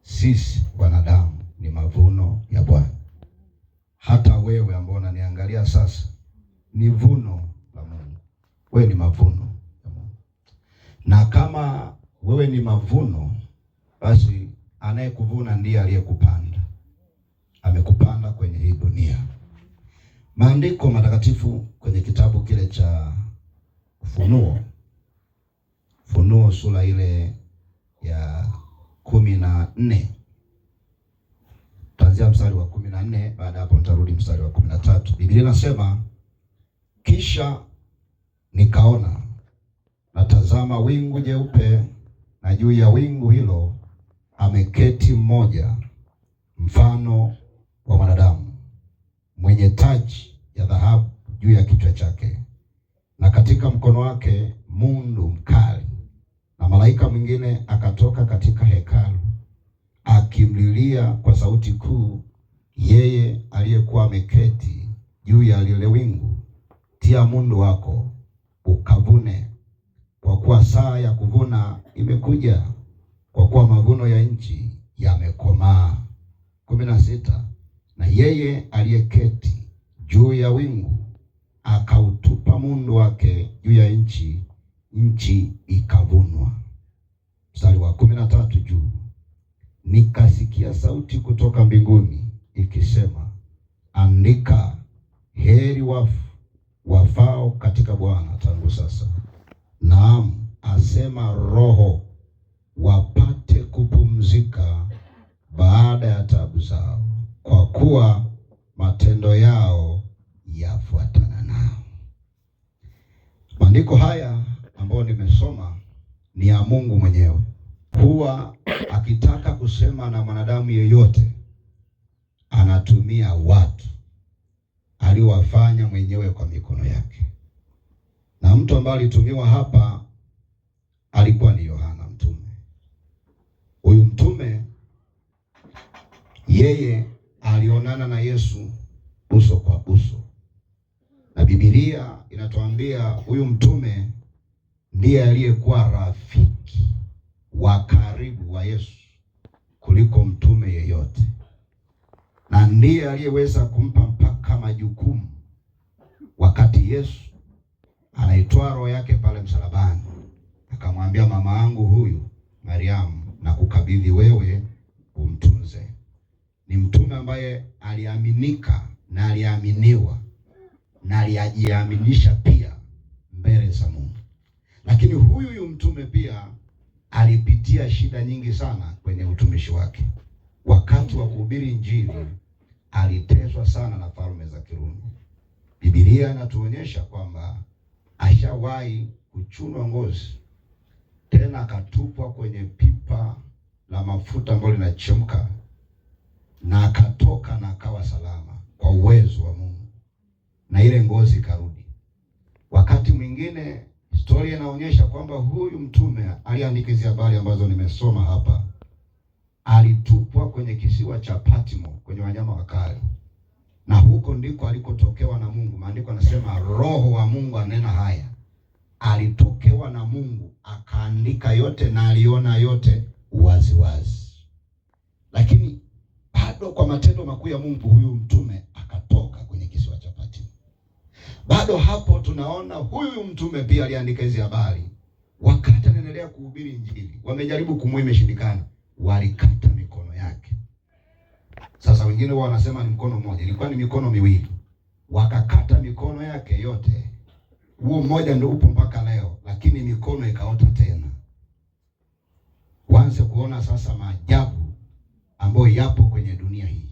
sisi wanadamu ni mavuno ya Bwana. Hata wewe ambao unaniangalia sasa ni vuno la Mungu. Wewe ni mavuno ya Mungu. Na kama wewe ni mavuno, basi anayekuvuna ndiye aliyekupanda. Amekupanda kwenye hii dunia. Maandiko matakatifu kwenye kitabu kile cha Ufunuo sura ile ya 14. Tuanzia mstari wa 14, baada hapo nitarudi mstari wa 13. Biblia inasema, kisha nikaona natazama wingu jeupe, na juu ya wingu hilo ameketi mmoja mfano wa mwanadamu, mwenye taji ya dhahabu juu ya kichwa chake, na katika mkono wake mundu mkali. Na malaika mwingine akatoka katika hekalu akimlilia kwa sauti kuu yeye aliyekuwa ameketi juu ya lile wingu, tia mundu wako ukavune, kwa kuwa saa ya kuvuna imekuja, kwa kuwa mavuno ya nchi yamekomaa. 16. Na yeye aliyeketi juu ya wingu akautupa mundu wake juu ya nchi, nchi ikavunwa. Mstari wa 13 juu, nikasikia sauti kutoka mbinguni ikisema, andika, heri wafao katika Bwana tangu sasa, naam, asema Roho, wapate kupumzika baada ya taabu zao, kwa kuwa matendo yao yafuatana nao. Maandiko haya ambayo nimesoma ni ya Mungu mwenyewe. Huwa akitaka kusema na mwanadamu yeyote, anatumia watu aliowafanya mwenyewe kwa mikono yake. Na mtu ambaye alitumiwa hapa alikuwa ni Yohana mtume. Huyu mtume yeye alionana na Yesu uso kwa uso. Na Biblia inatuambia huyu mtume ndiye aliyekuwa rafiki wa karibu wa Yesu kuliko mtume yeyote. Na ndiye aliyeweza kumpa mpaka majukumu wakati Yesu anaitoa roho yake pale msalabani. Akamwambia, mama yangu huyu Mariamu na kukabidhi wewe umtunze. Ni mtume ambaye aliaminika na aliaminiwa na alijiaminisha pia mbele za Mungu. Lakini huyu mtume pia alipitia shida nyingi sana kwenye utumishi wake. Wakati wa kuhubiri Injili aliteswa sana na falme za Kirumi. Biblia inatuonyesha kwamba ashawahi kuchunwa ngozi, tena akatupwa kwenye pipa la mafuta ambalo linachemka, na akatoka na akawa salama kwa uwezo wa Mungu, na ile ngozi karudi. Wakati mwingine historia inaonyesha kwamba huyu mtume aliandika hizo habari ambazo nimesoma hapa, alitupwa kwenye kisiwa cha Patmo kwenye wanyama wakali, na huko ndiko alikotokewa na Mungu. Maandiko yanasema Roho wa Mungu anena haya. Alitokewa na Mungu, akaandika yote na aliona yote wazi wazi. Lakini bado kwa matendo makuu ya Mungu huyu mtume akatoka kwenye kisiwa cha Patmo. Bado hapo tunaona huyu mtume pia aliandika hizi habari. Wakati anaendelea kuhubiri Injili, wamejaribu kumuua, imeshindikana, walikata mikono yake. Sasa wengine wao wanasema ni mkono mmoja, ilikuwa ni mikono miwili. Wakakata mikono yake yote. Huo mmoja ndio upo mpaka leo, lakini mikono ikaota tena. Waanze kuona sasa maajabu ambayo yapo kwenye dunia hii.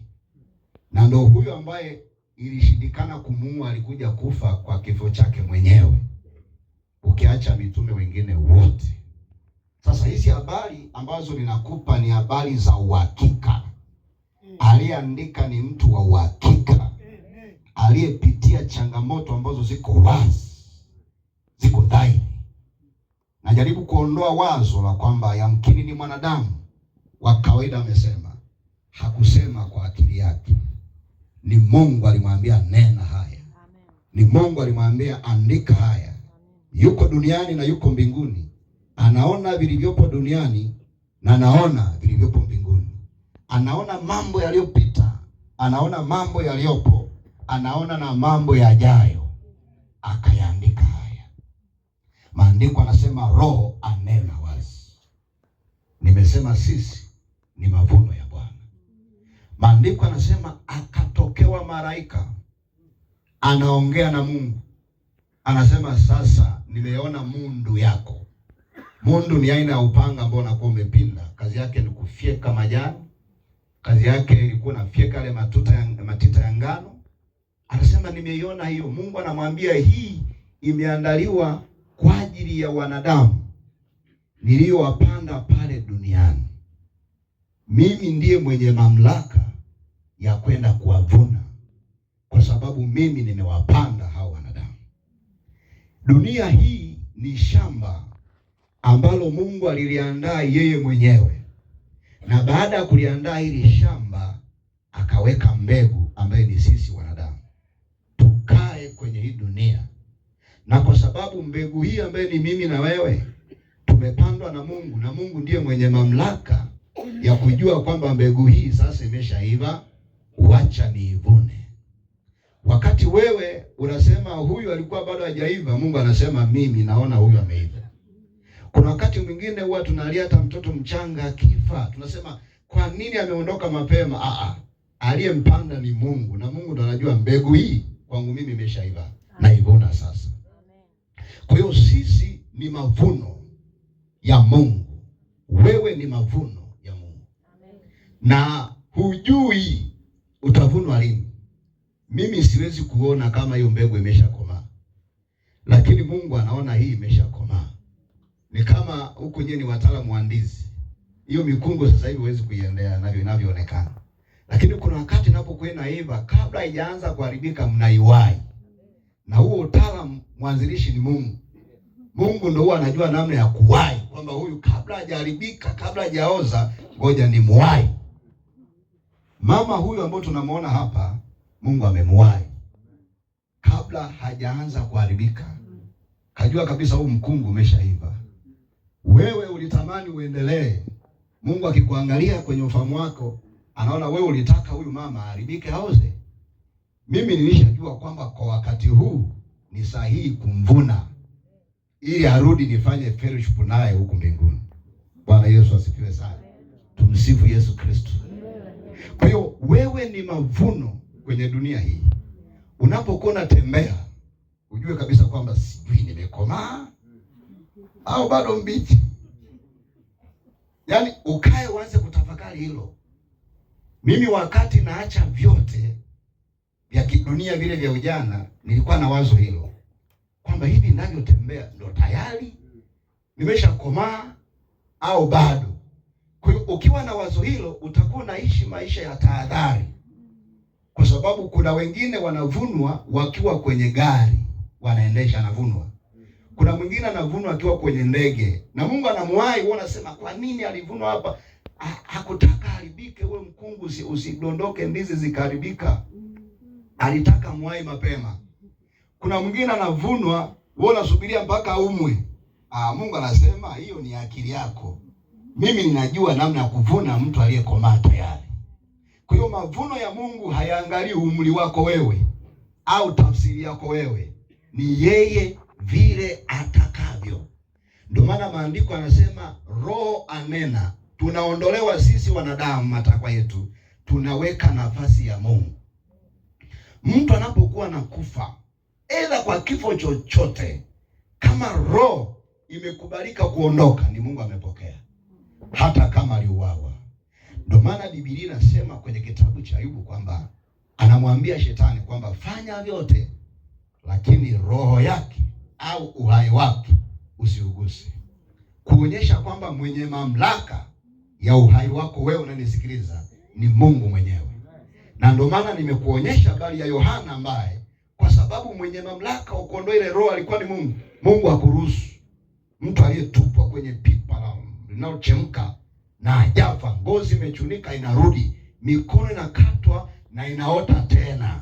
Na ndio huyo ambaye ilishindikana kumuua alikuja kufa kwa kifo chake mwenyewe, ukiacha mitume wengine wote. Sasa hizi habari ambazo ninakupa ni habari za uhakika. Aliyeandika ni mtu wa uhakika, aliyepitia changamoto ambazo ziko wazi, ziko dhahiri. Najaribu kuondoa wazo la kwamba yamkini ni mwanadamu wa kawaida amesema. Hakusema kwa akili yake. Ni Mungu alimwambia nena haya. Ni Mungu alimwambia andika haya. Yuko duniani na yuko mbinguni. Anaona vilivyopo duniani na anaona vilivyopo mbinguni. anaona mambo yaliyopita, anaona mambo yaliyopo, anaona na mambo yajayo, akayaandika haya. Maandiko anasema Roho anena wazi. Nimesema sisi ni mavuno ya Bwana. Maandiko anasema akatokewa malaika anaongea na Mungu, anasema sasa nimeona mundu yako. Mundu ni aina ya upanga ambao unakuwa umepinda. Kazi yake ni kufyeka majani. Kazi yake ilikuwa nafyeka yale matita ya ngano. Anasema nimeiona hiyo. Mungu anamwambia hii imeandaliwa kwa ajili ya wanadamu niliyowapanda pale duniani. Mimi ndiye mwenye mamlaka ya kwenda kuwavuna, kwa sababu mimi nimewapanda hao wanadamu. Dunia hii ni shamba ambalo Mungu aliliandaa yeye mwenyewe, na baada ya kuliandaa hili shamba akaweka mbegu ambaye ni sisi wanadamu tukae kwenye hii dunia. Na kwa sababu mbegu hii ambaye ni mimi na wewe tumepandwa na Mungu, na Mungu ndiye mwenye mamlaka ya kujua kwamba mbegu hii sasa imeshaiva, wacha niivune. Wakati wewe unasema huyu alikuwa bado hajaiva, Mungu anasema mimi naona huyu ameiva. Kuna wakati mwingine huwa tunalia hata mtoto mchanga akifa, tunasema kwa nini ameondoka mapema? Aliyempanda ni Mungu, na Mungu ndo anajua mbegu hii kwangu mimi imeshaiva, naivuna sasa. Kwa hiyo sisi ni mavuno ya Mungu, wewe ni mavuno ya Mungu. Na hujui utavunwa lini. Mimi siwezi kuona kama hiyo mbegu imeshakomaa, lakini Mungu anaona hii imeshakomaa. Ni kama huko nyewe ni wataalamu wa ndizi. Hiyo mikungu sasa hivi huwezi kuiendea navyo inavyoonekana. Lakini kuna wakati inapokuwa inaiva, kabla haijaanza kuharibika mnaiwai. Na huo utaalamu mwanzilishi ni Mungu. Mungu ndio huwa anajua namna ya kuwai, kwamba huyu kabla hajaharibika, kabla hajaoza, ngoja ni muwai. Mama huyu ambaye tunamuona hapa, Mungu amemwai kabla hajaanza kuharibika. Kajua kabisa huu mkungu umeshaiva. Wewe ulitamani uendelee. Mungu akikuangalia kwenye ufahamu wako, anaona wewe ulitaka huyu mama aharibike aoze. Mimi nilishajua kwamba kwa wakati huu ni sahihi kumvuna, ili arudi nifanye fellowship naye huko mbinguni. Bwana Yesu asifiwe sana. Tumsifu Yesu Kristo. Kwa hiyo wewe ni mavuno kwenye dunia hii. Unapokuwa unatembea, ujue kabisa kwamba sijui nimekomaa au bado mbichi. Yaani ukae uanze kutafakari hilo. Mimi wakati naacha vyote vya kidunia vile vya ujana, nilikuwa na wazo hilo kwamba hivi ninavyotembea ndo tayari nimeshakomaa au bado. Kwa hiyo ukiwa na wazo hilo utakuwa unaishi maisha ya tahadhari, kwa sababu kuna wengine wanavunwa wakiwa kwenye gari wanaendesha, anavunwa. Kuna mwingine anavunwa akiwa kwenye ndege, na Mungu anamwahi. Wewe unasema kwa nini alivunwa hapa? Hakutaka haribike ule mkungu, usidondoke ndizi zikaharibika. Alitaka mwai mapema. Kuna mwingine anavunwa, wewe unasubiria mpaka aumwe. Mungu anasema hiyo ni akili yako. Mimi ninajua namna ya kuvuna mtu aliyekomaa tayari. Kwa hiyo mavuno ya Mungu hayaangalii umri wako wewe au tafsiri yako wewe. Ni yeye vile atakavyo. Ndio maana maandiko yanasema Roho anena. Tunaondolewa sisi wanadamu matakwa yetu, tunaweka nafasi ya Mungu. Mtu anapokuwa na kufa, aidha kwa kifo chochote, kama roho imekubalika kuondoka, ni Mungu amepokea, hata kama aliuawa. Ndio maana Biblia inasema kwenye kitabu cha Ayubu kwamba anamwambia shetani kwamba fanya vyote, lakini roho yake au uhai wake usiuguse, kuonyesha kwamba mwenye mamlaka ya uhai wako wewe unanisikiliza ni Mungu mwenyewe. Na ndio maana nimekuonyesha habari ya Yohana, ambaye kwa sababu mwenye mamlaka wa kuondoa ile roho alikuwa ni Mungu. Mungu hakuruhusu mtu aliyetupwa kwenye pipa linalochemka na hajafa, ngozi imechunika inarudi, mikono inakatwa na inaota tena.